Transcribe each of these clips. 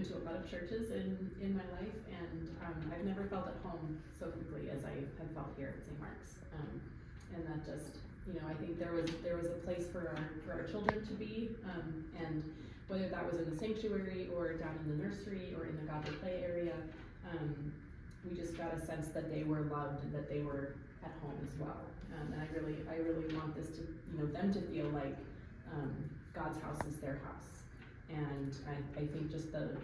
to a lot of churches in my life, and I've never felt at home so quickly as I have felt here at St. Mark's. And that just, I think there was a place for our children to be, and whether that was in the sanctuary or down in the nursery or in the Godly Play area, we just got a sense that they were loved and that they were at home as well. And I really want this to, them to feel like God's house is their house. And I think just the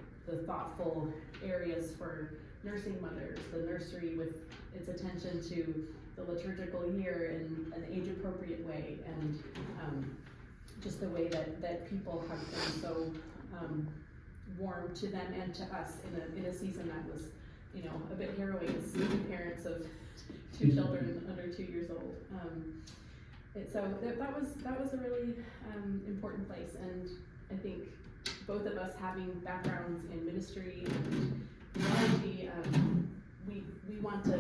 thoughtful areas for nursing mothers, the nursery with its attention to the liturgical year in an age-appropriate way, and just the way that people have been so warm to them and to us in a season that was, a bit harrowing as parents of two children under 2 years old. So that was a really important place, and I think both of us having backgrounds in ministry and theology, we want to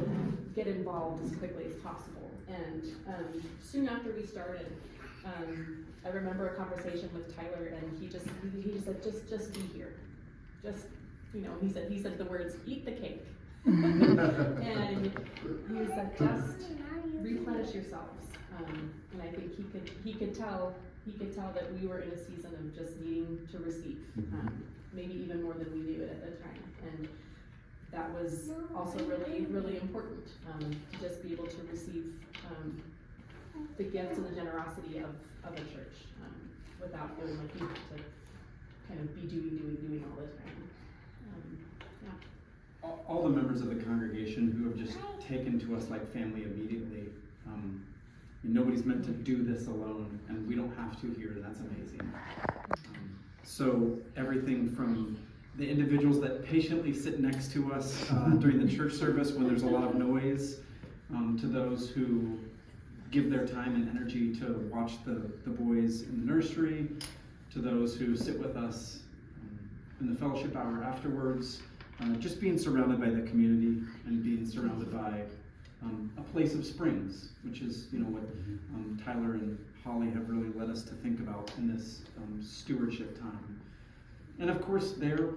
get involved as quickly as possible. And soon after we started, I remember a conversation with Tyler, and he said, just be here. Just, he said the words, eat the cake. And he said, just replenish yourselves. And I think he could tell that we were in a season of just needing to receive, maybe even more than we knew it at the time. And that was also really, really important, to just be able to receive the gifts and the generosity of a church, without feeling like you have to kind of be doing all the time. All the members of the congregation who have just taken to us like family immediately. Nobody's meant to do this alone, and we don't have to here. That's amazing. So everything from the individuals that patiently sit next to us during the church service when there's a lot of noise, to those who give their time and energy to watch the boys in the nursery, to those who sit with us in the fellowship hour afterwards, just being surrounded by the community and being surrounded by a place of springs, which is what Tyler and Holly have really led us to think about in this stewardship time. And of course, their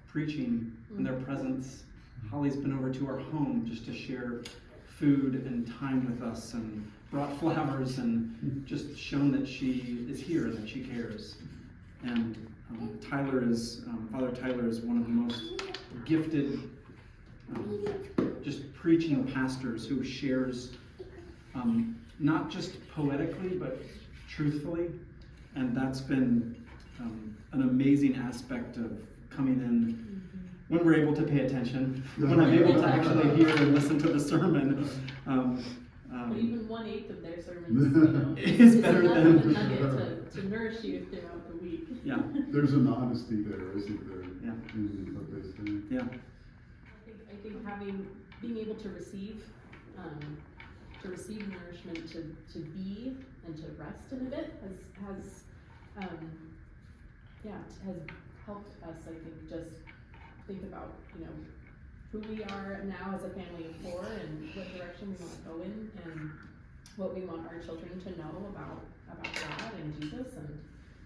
preaching and their presence. Holly's been over to our home just to share food and time with us, and brought flowers, and just shown that she is here and that she cares. And Father Tyler is one of the most gifted just preaching pastors who shares not just poetically but truthfully, and that's been an amazing aspect of coming in when we're able to pay attention, when I'm able to actually hear and listen to the sermon. But even 1/8 of their sermons is better than a nugget to nourish you throughout the week. Yeah. There's an honesty there, isn't there? Yeah. In what they say. Yeah. I think being able to receive nourishment, to be and to rest in a bit has helped us, I think, just think about who we are now as a family of 4, and what direction we want to go in, and what we want our children to know about God and Jesus and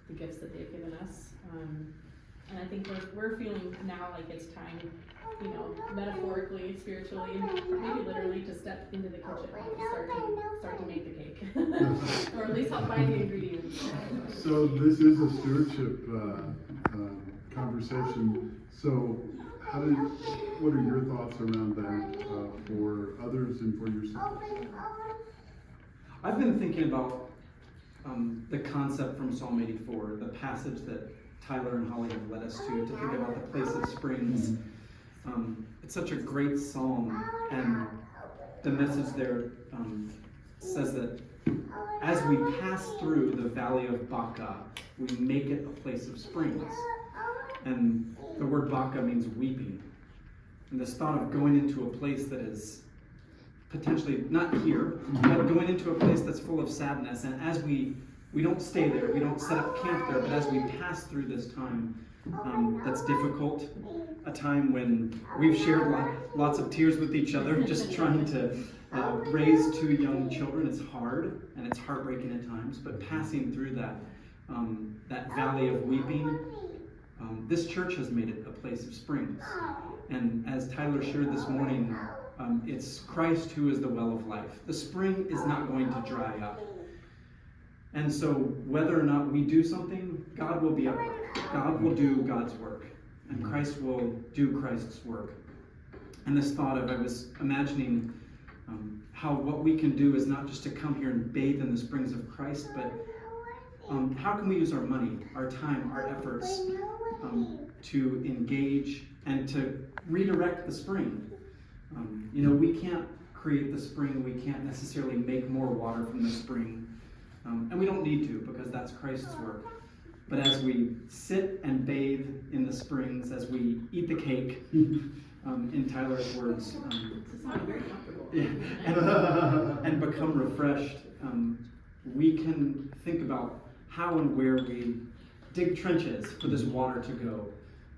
the gifts that they've given us. And I think we're feeling now like it's time, metaphorically, spiritually, and maybe literally, to step into the kitchen and start to make the cake, or at least help find the ingredients. So this is a stewardship conversation. So what are your thoughts around that for others and for yourself? I've been thinking about the concept from Psalm 84, the passage that Tyler and Holly have led us to think about the place of springs. It's such a great psalm, and the message there says that as we pass through the valley of Baca, we make it a place of springs. And the word Baca means weeping. And this thought of going into a place that is potentially not here, but going into a place that's full of sadness. And as we don't stay there, we don't set up camp there, but as we pass through this time that's difficult, a time when we've shared lots of tears with each other, just trying to raise 2 young children. It's hard and it's heartbreaking at times, but passing through that valley of weeping, this church has made it a place of springs. And as Tyler shared this morning, it's Christ who is the well of life. The spring is not going to dry up. And so whether or not we do something, God will be at work. God will do God's work. And Christ will do Christ's work. And this thought of, I was imagining how what we can do is not just to come here and bathe in the springs of Christ, but how can we use our money, our time, our efforts to engage and to redirect the spring. We can't create the spring. We can't necessarily make more water from the spring. And we don't need to, because that's Christ's work. But as we sit and bathe in the springs, as we eat the cake, in Tyler's words, very comfortable. and become refreshed, we can think about how and where we dig trenches for this water to go,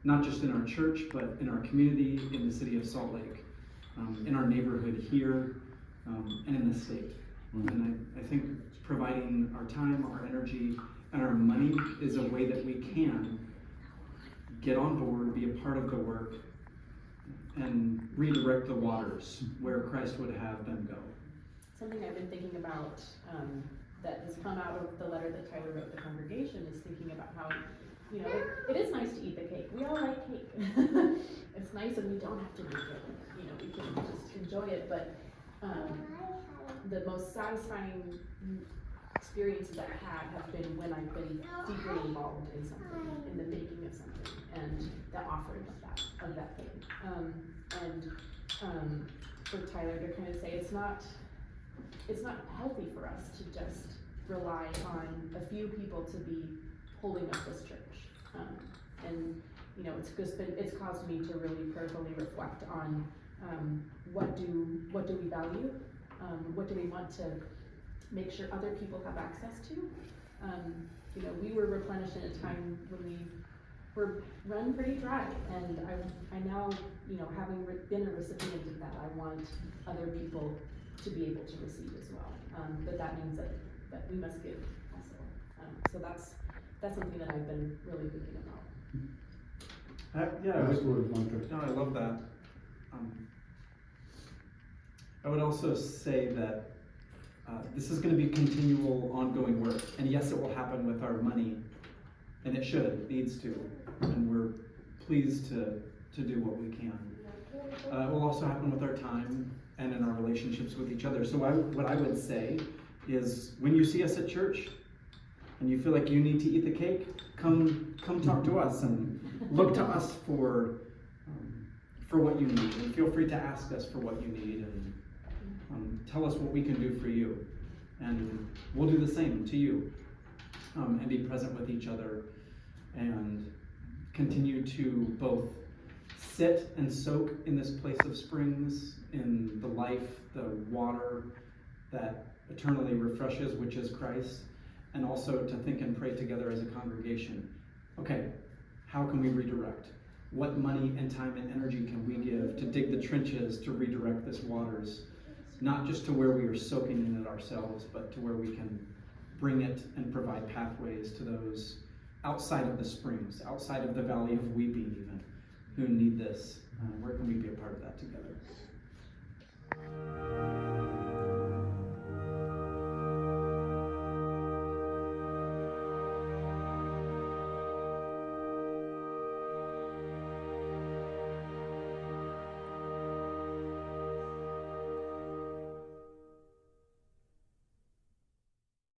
not just in our church, but in our community, in the city of Salt Lake, in our neighborhood here, and in the state. And I think providing our time, our energy, and our money is a way that we can get on board, be a part of the work, and redirect the waters where Christ would have them go. Something I've been thinking about that has come out of the letter that Tyler wrote the congregation is thinking about how, it is nice to eat the cake. We all like cake. It's nice and we don't have to make it. We can just enjoy it. But the most satisfying experiences I've had have been when I've been deeply involved in something, in the making of something, and the offering of that thing. For Tyler to kind of say it's not healthy for us to just rely on a few people to be holding up this church. It's caused me to really prayerfully reflect on what do we value, what do we want to make sure other people have access to. We were replenished in a time when we were run pretty dry, and I now, having been a recipient of that, I want other people to be able to receive as well. But that means that we must give also. So that's something that I've been really thinking about. I love that. I would also say that this is going to be continual, ongoing work. And yes, it will happen with our money, and it should, it needs to. And we're pleased to do what we can. It will also happen with our time and in our relationships with each other. So what I would say is, when you see us at church and you feel like you need to eat the cake, come talk to us and look to us for what you need, and feel free to ask us for what you need, and tell us what we can do for you, and we'll do the same to you, and be present with each other, and continue to both sit and soak in this place of springs, in the life, the water that eternally refreshes, which is Christ, and also to think and pray together as a congregation. Okay, how can we redirect? What money and time and energy can we give to dig the trenches to redirect this waters, not just to where we are soaking in it ourselves, but to where we can bring it and provide pathways to those outside of the springs, outside of the valley of weeping even, who need this. Where can we be a part of that together?